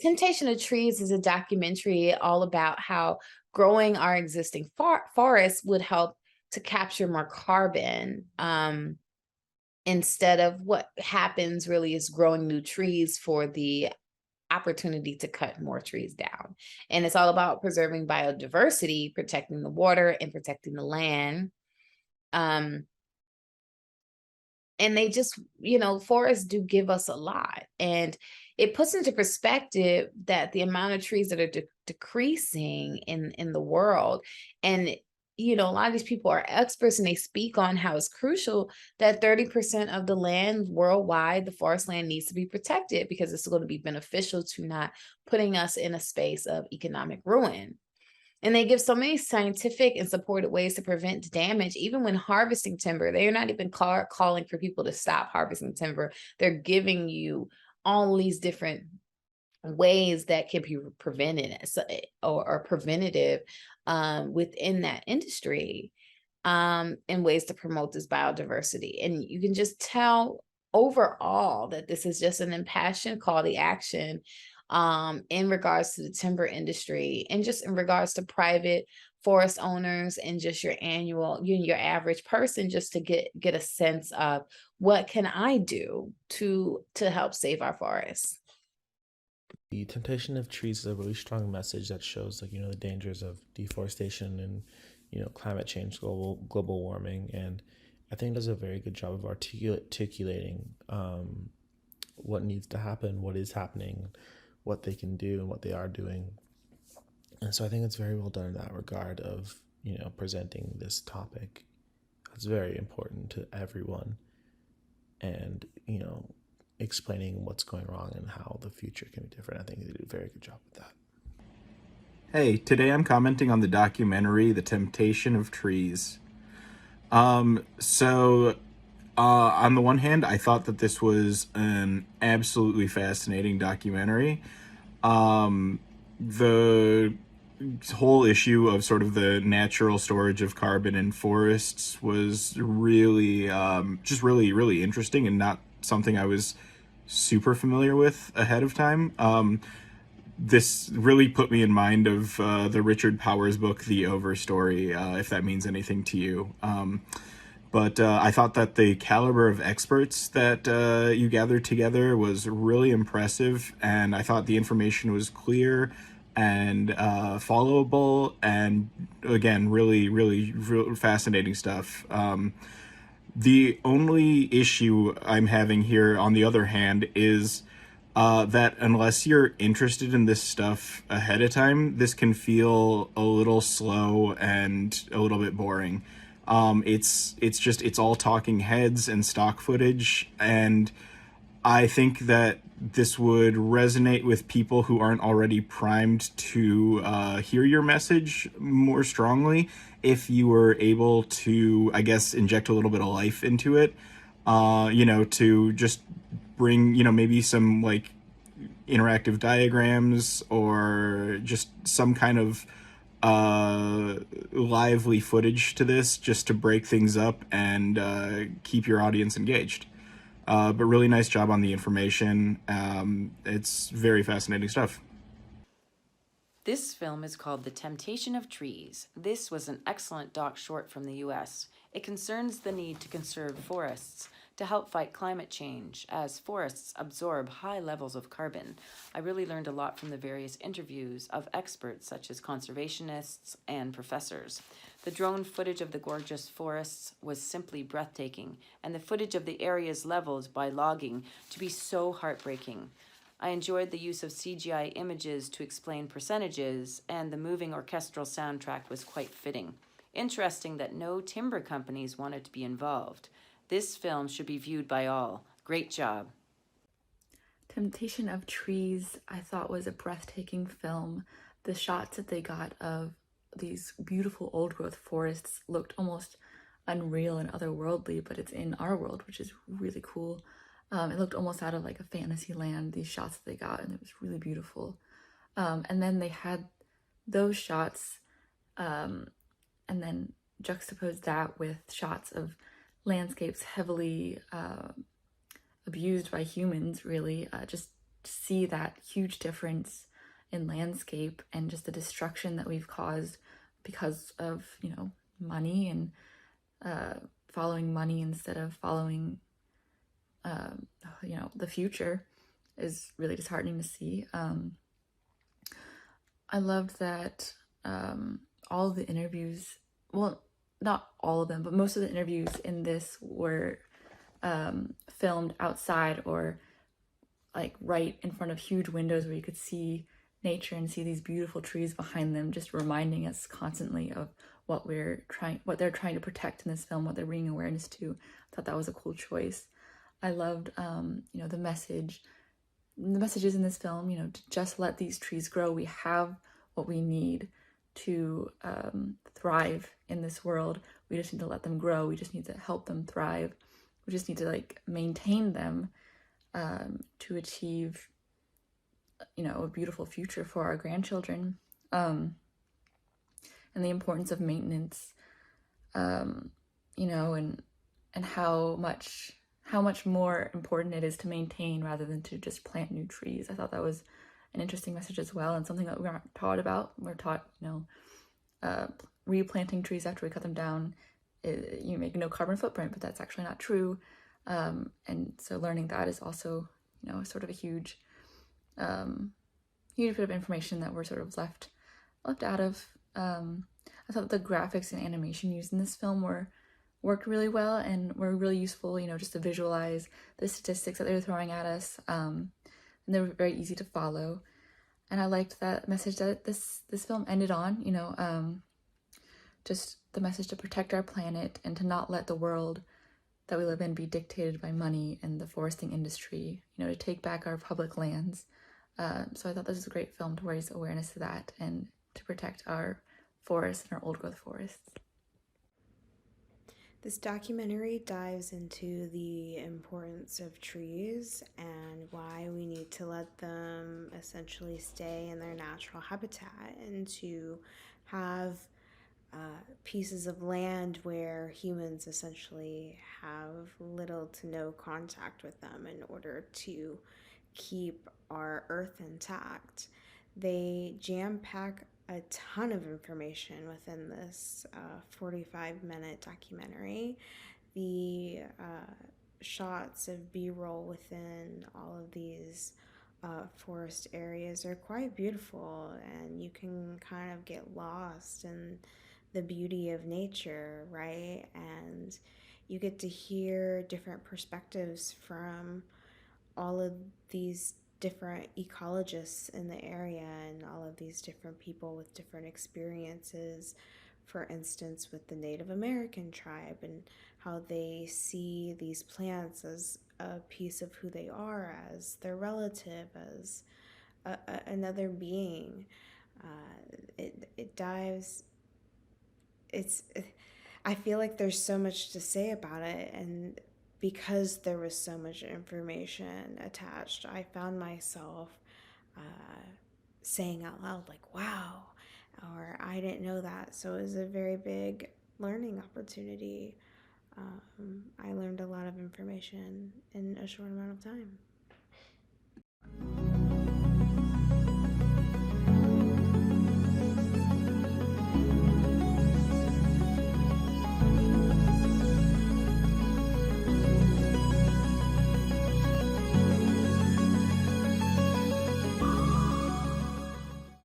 Temptation of Trees is a documentary all about how growing our existing forests would help to capture more carbon. Instead of what happens really is growing new trees for the opportunity to cut more trees down. And it's all about preserving biodiversity, protecting the water and protecting the land. Um, and they just, forests do give us a lot. And it puts into perspective that the amount of trees that are decreasing in the world. And a lot of these people are experts and they speak on how it's crucial that 30% of the land worldwide, the forest land, needs to be protected because it's going to be beneficial to not putting us in a space of economic ruin. And they give so many scientific and supported ways to prevent damage, even when harvesting timber. They are not even calling for people to stop harvesting timber. They're giving you all these different ways that can be prevented or preventative within that industry, and ways to promote this biodiversity. And you can just tell overall that this is just an impassioned call to action in regards to the timber industry and just in regards to private forest owners and just your average person, just to get a sense of what can I do to help save our forests. The Temptation of Trees is a really strong message that shows, like, the dangers of deforestation and, climate change, global warming. And I think it does a very good job of articulating what needs to happen, what is happening, what they can do and what they are doing. And so I think it's very well done in that regard of, presenting this topic. It's very important to everyone and, explaining what's going wrong and how the future can be different. I think they do a very good job with that. Hey, today I'm commenting on the documentary The Temptation of Trees. On the one hand, I thought that this was an absolutely fascinating documentary. The whole issue of sort of the natural storage of carbon in forests was really, just really, really interesting and not something I was super familiar with ahead of time. This really put me in mind of the Richard Powers book, The Overstory, if that means anything to you. But I thought that the caliber of experts that you gathered together was really impressive, and I thought the information was clear and followable, and again, really, really, really fascinating stuff. The only issue I'm having here, on the other hand, is that unless you're interested in this stuff ahead of time, this can feel a little slow and a little bit boring. It's all talking heads and stock footage, and I think that this would resonate with people who aren't already primed to hear your message more strongly if you were able to, I guess, inject a little bit of life into it, to just bring, maybe some like interactive diagrams or just some kind of lively footage to this, just to break things up and keep your audience engaged. But really nice job on the information. It's very fascinating stuff. This film is called The Temptation of Trees. This was an excellent doc short from the US. It concerns the need to conserve forests to help fight climate change, as forests absorb high levels of carbon. I really learned a lot from the various interviews of experts such as conservationists and professors. The drone footage of the gorgeous forests was simply breathtaking, and the footage of the areas leveled by logging to be so heartbreaking. I enjoyed the use of CGI images to explain percentages, and the moving orchestral soundtrack was quite fitting. Interesting that no timber companies wanted to be involved. This film should be viewed by all. Great job. Temptation of Trees, I thought, was a breathtaking film. The shots that they got of these beautiful old growth forests looked almost unreal and otherworldly, but it's in our world, which is really cool. It looked almost out of like a fantasy land, these shots that they got, and it was really beautiful. And then they had those shots and then juxtaposed that with shots of landscapes heavily abused by humans, really, just see that huge difference in landscape and just the destruction that we've caused because of, money and following money instead of following, the future is really disheartening to see. I loved that all of the interviews, well, not all of them, but most of the interviews in this were filmed outside or like right in front of huge windows where you could see nature and see these beautiful trees behind them, just reminding us constantly of what they're trying to protect in this film, what they're bringing awareness to. I thought that was a cool choice. I loved, the messages in this film, to just let these trees grow. We have what we need to thrive in this world. We just need to let them grow. We just need to help them thrive. We just need to maintain them to achieve, a beautiful future for our grandchildren. And the importance of maintenance, and how much more important it is to maintain rather than to just plant new trees. I thought that was an interesting message as well, and something that we aren't taught about. We're taught, replanting trees after we cut them down, you make no carbon footprint, but that's actually not true. And so learning that is also, sort of a huge bit of information that we're sort of left out of. I thought the graphics and animation used in this film worked really well and were really useful, just to visualize the statistics that they were throwing at us. And they were very easy to follow. And I liked that message that this film ended on, just the message to protect our planet and to not let the world that we live in be dictated by money and the foresting industry, to take back our public lands. So I thought this was a great film to raise awareness to that and to protect our forests and our old growth forests. This documentary dives into the importance of trees and why we need to let them essentially stay in their natural habitat and to have pieces of land where humans essentially have little to no contact with them in order to keep our earth intact. They jam-pack a ton of information within this 45-minute documentary. The shots of B-roll within all of these forest areas are quite beautiful, and you can kind of get lost in the beauty of nature, right? And you get to hear different perspectives from all of these different ecologists in the area and all of these different people with different experiences. For instance, with the Native American tribe and how they see these plants as a piece of who they are, as their relative, as another being. It dives. I feel like there's so much to say about it, and because there was so much information attached, I found myself saying out loud, wow, or I didn't know that. So it was a very big learning opportunity. I learned a lot of information in a short amount of time.